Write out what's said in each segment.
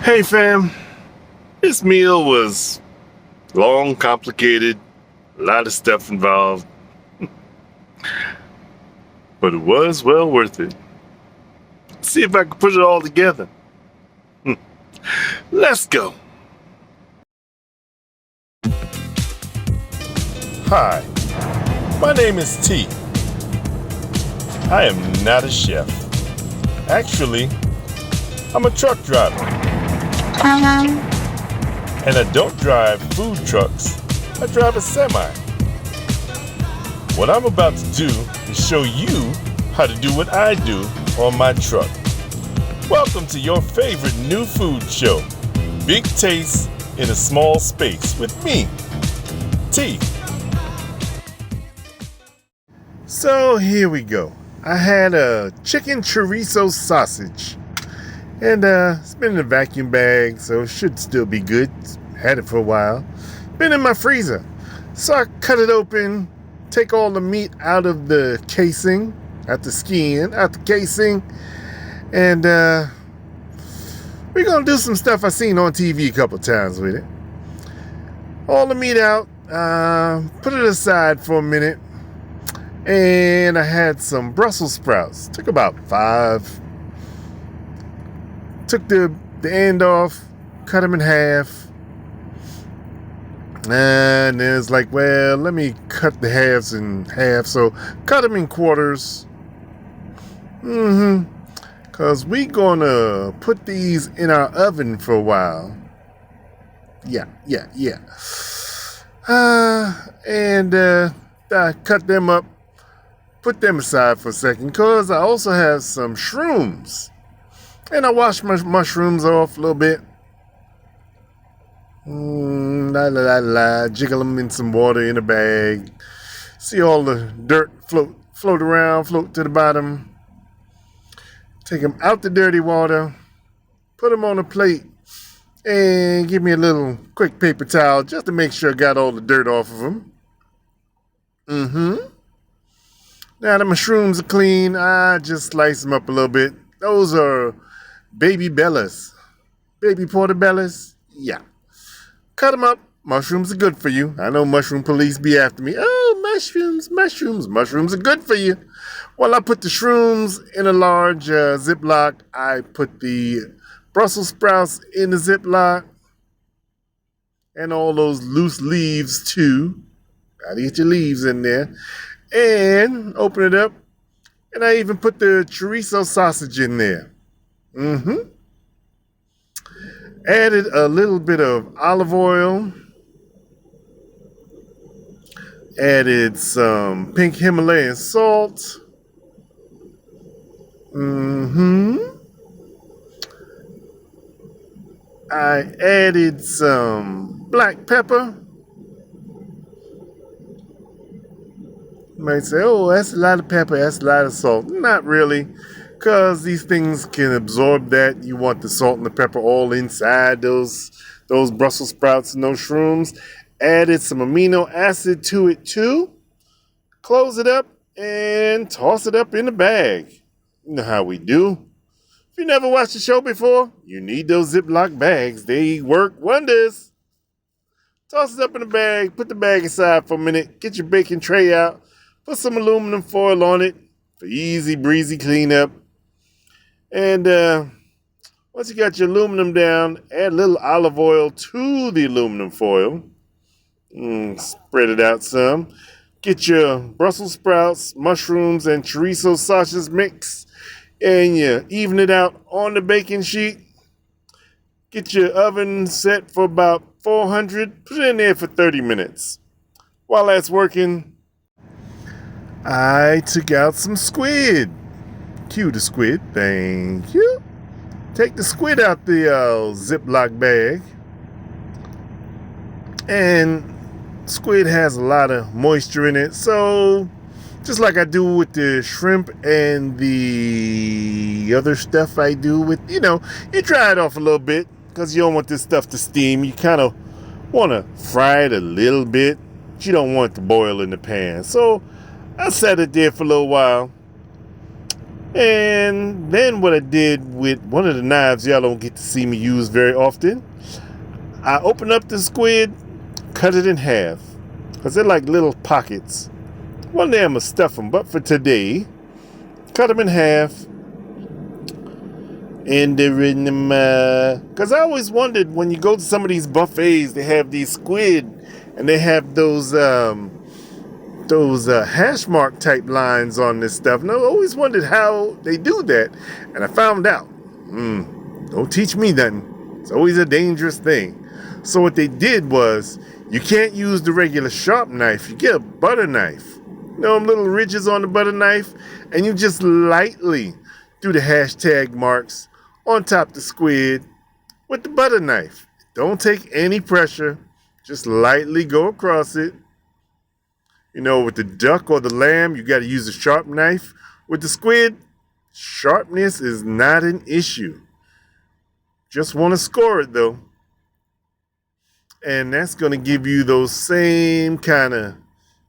Hey fam, this meal was long, complicated, a lot of stuff involved, but it was well worth it. See if I can put it all together. Let's go. Hi, my name is T. I am not a chef. Actually, I'm a truck driver. And I don't drive food trucks, I drive a semi. What I'm about to do is show you how to do what I do on my truck. Welcome to your favorite new food show, Big Taste in a Small Space with me, T. So here we go. I had a chicken chorizo sausage. And it's been in a vacuum bag, so it should still be good. Had it for a while. Been in my freezer. So I cut it open, take all the meat out of the casing, out the skin, out the casing. And we're going to do some stuff I've seen on TV a couple times with it. All the meat out, put it aside for a minute. And I had some Brussels sprouts. Took about 5. Took the end off, cut them in half. And then it's like, well, let me cut the halves in half. So cut them in quarters. Because we gonna put these in our oven for a while. Yeah. And I cut them up, put them aside for a second. Because I also have some shrooms. And I washed my mushrooms off a little bit. Jiggle them in some water in a bag. See all the dirt float around, float to the bottom. Take them out the dirty water. Put them on a plate. And give me a little quick paper towel just to make sure I got all the dirt off of them. Now the mushrooms are clean. I just slice them up a little bit. Those are baby bellas. Baby portobellas? Yeah. Cut them up. Mushrooms are good for you. I know mushroom police be after me. Oh, mushrooms. Mushrooms are good for you. Well, I put the shrooms in a large Ziploc. I put the Brussels sprouts in the Ziploc. And all those loose leaves, too. Gotta get your leaves in there. And open it up. And I even put the chorizo sausage in there. Added a little bit of olive oil. Added some pink Himalayan salt. I added some black pepper. You might say, oh, that's a lot of pepper, that's a lot of salt. Not really. Because these things can absorb that. You want the salt and the pepper all inside those Brussels sprouts and those shrooms. Added some amino acid to it too. Close it up and toss it up in the bag. You know how we do. If you never watched the show before, you need those Ziploc bags. They work wonders. Toss it up in the bag. Put the bag aside for a minute. Get your baking tray out. Put some aluminum foil on it for easy breezy cleanup. And once you got your aluminum down, add a little olive oil to the aluminum foil. Spread it out some. Get your Brussels sprouts, mushrooms, and chorizo sausage mix. And you even it out on the baking sheet. Get your oven set for about 400. Put it in there for 30 minutes. While that's working, I took out some squid. Cue the squid. Thank you. Take the squid out the Ziploc bag. And squid has a lot of moisture in it. So just like I do with the shrimp and the other stuff I do with, you dry it off a little bit because you don't want this stuff to steam. You kind of want to fry it a little bit. But you don't want it to boil in the pan. So I set it there for a little while. And then what I did with one of the knives y'all don't get to see me use very often, I opened up the squid, cut it in half, because they're like little pockets. One day I'm going to stuff them, but for today, cut them in half. And they're in them, because I always wondered when you go to some of these buffets, they have these squid and they have those hash mark type lines on this stuff. And I always wondered how they do that. And I found out. Don't teach me nothing. It's always a dangerous thing. So what they did was, you can't use the regular sharp knife. You get a butter knife. You know them little ridges on the butter knife? And you just lightly do the hashtag marks on top of the squid with the butter knife. Don't take any pressure. Just lightly go across it. You know, with the duck or the lamb, you got to use a sharp knife. With the squid, sharpness is not an issue. Just want to score it though. And that's going to give you those same kind of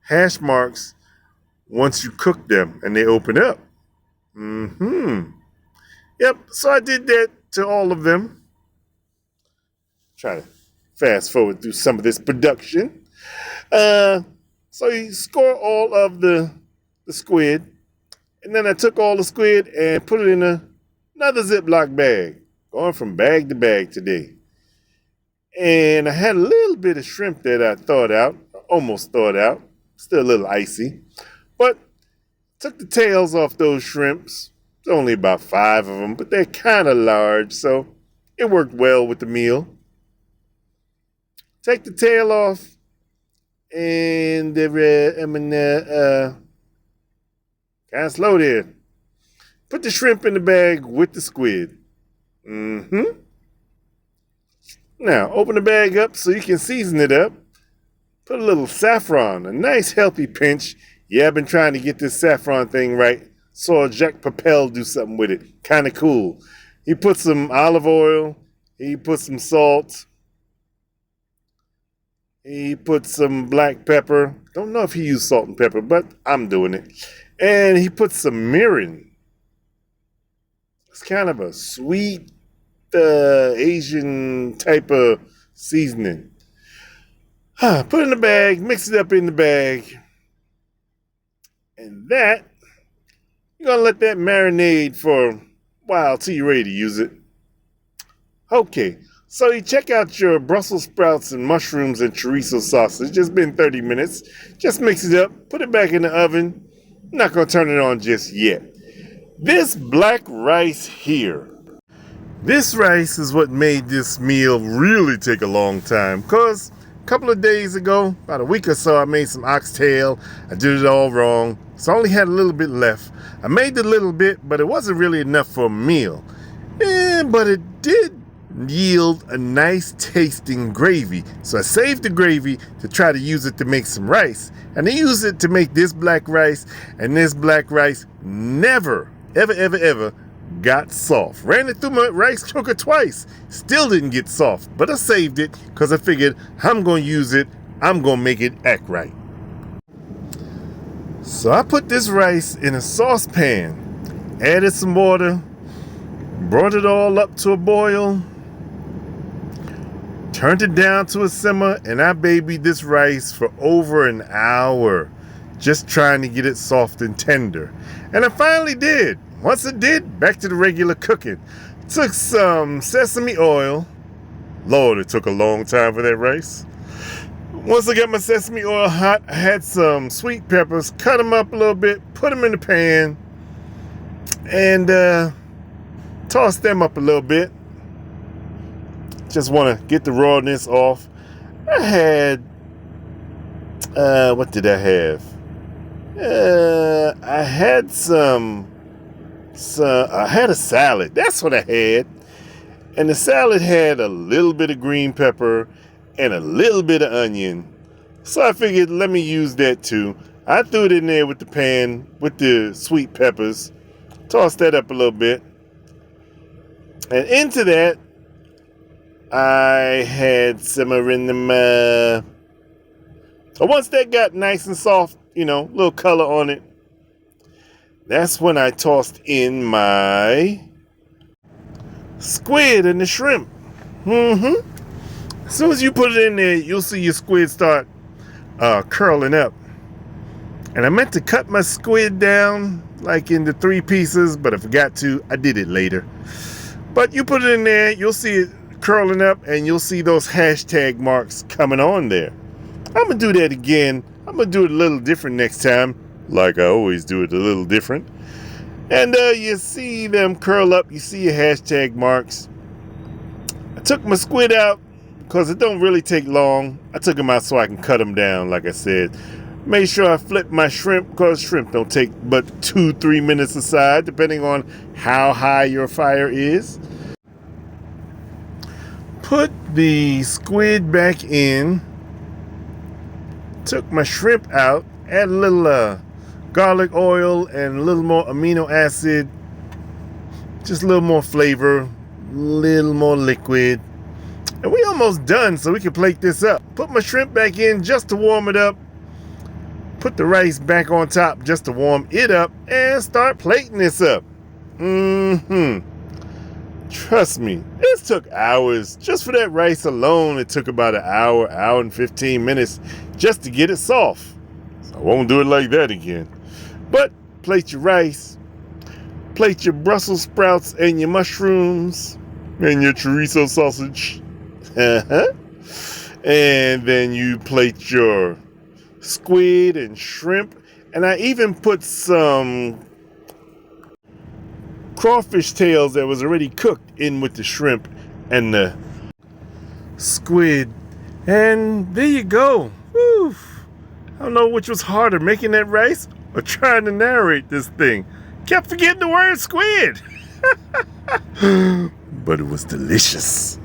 hash marks once you cook them and they open up. Yep, so I did that to all of them. Try to fast forward through some of this production. So you score all of the squid. And then I took all the squid and put it in another Ziploc bag. Going from bag to bag today. And I had a little bit of shrimp that I thawed out. Almost thawed out. Still a little icy. But took the tails off those shrimps. It's only about 5 of them, but they're kind of large, so it worked well with the meal. Take the tail off, and kind of slow there. Put the shrimp in the bag with the squid. Now, open the bag up so you can season it up. Put a little saffron, a nice healthy pinch. Yeah, I've been trying to get this saffron thing right. Saw Jacques Papel do something with it. Kind of cool. He put some olive oil. He put some salt. He put some black pepper. Don't know if he used salt and pepper, but I'm doing it. And he put some mirin. It's kind of a sweet Asian type of seasoning. Put it in the bag. Mix it up in the bag. And that, you're going to let that marinade for a while till you're ready to use it. Okay, so you check out your Brussels sprouts and mushrooms and chorizo sauce. It's just been 30 minutes. Just mix it up, put it back in the oven. I'm not going to turn it on just yet. This black rice here. This rice is what made this meal really take a long time. Because a couple of days ago, about a week or so, I made some oxtail. I did it all wrong. So I only had a little bit left. I made a little bit, but it wasn't really enough for a meal. But it did yield a nice tasting gravy. So I saved the gravy to try to use it to make some rice. And I used it to make this black rice. And this black rice never, ever got soft. Ran it through my rice cooker twice. Still didn't get soft. But I saved it because I figured I'm going to use it. I'm going to make it act right. So I put this rice in a saucepan, added some water, brought it all up to a boil, turned it down to a simmer, and I babied this rice for over an hour, just trying to get it soft and tender. And I finally did. Once it did, back to the regular cooking. Took some sesame oil. Lord, it took a long time for that rice. Once I got my sesame oil hot, I had some sweet peppers, cut them up a little bit, put them in the pan, and toss them up a little bit. Just want to get the rawness off. I had, what did I have? I had I had a salad. That's what I had. And the salad had a little bit of green pepper and a little bit of onion. So I figured, let me use that too. I threw it in there with the pan with the sweet peppers. Tossed that up a little bit. And into that, I had simmering them. Once that got nice and soft, you know, little color on it, that's when I tossed in my squid and the shrimp. Mm-hmm. As soon as you put it in there, you'll see your squid start curling up. And I meant to cut my squid down like into 3 pieces, but I forgot to. I did it later. But you put it in there, you'll see it curling up, and you'll see those hashtag marks coming on there. I'm going to do that again. I'm going to do it a little different next time, like I always do it a little different. And you see them curl up, you see your hashtag marks. I took my squid out because it don't really take long. I took them out so I can cut them down, like I said. Made sure I flip my shrimp because shrimp don't take but 2-3 minutes aside, depending on how high your fire is. Put the squid back in. Took my shrimp out. Add a little garlic oil and a little more amino acid. Just a little more flavor. A little more liquid. And we almost done, so we can plate this up. Put my shrimp back in just to warm it up. Put the rice back on top just to warm it up and start plating this up. Trust me, this took hours. Just for that rice alone, it took about an hour and 15 minutes just to get it soft. So I won't do it like that again. But plate your rice, plate your Brussels sprouts and your mushrooms and your chorizo sausage. And then you plate your squid and shrimp, and I even put some crawfish tails that was already cooked in with the shrimp and the squid, and there you go. Woo. I don't know which was harder, making that rice or trying to narrate this thing. Kept forgetting the word squid. But it was delicious.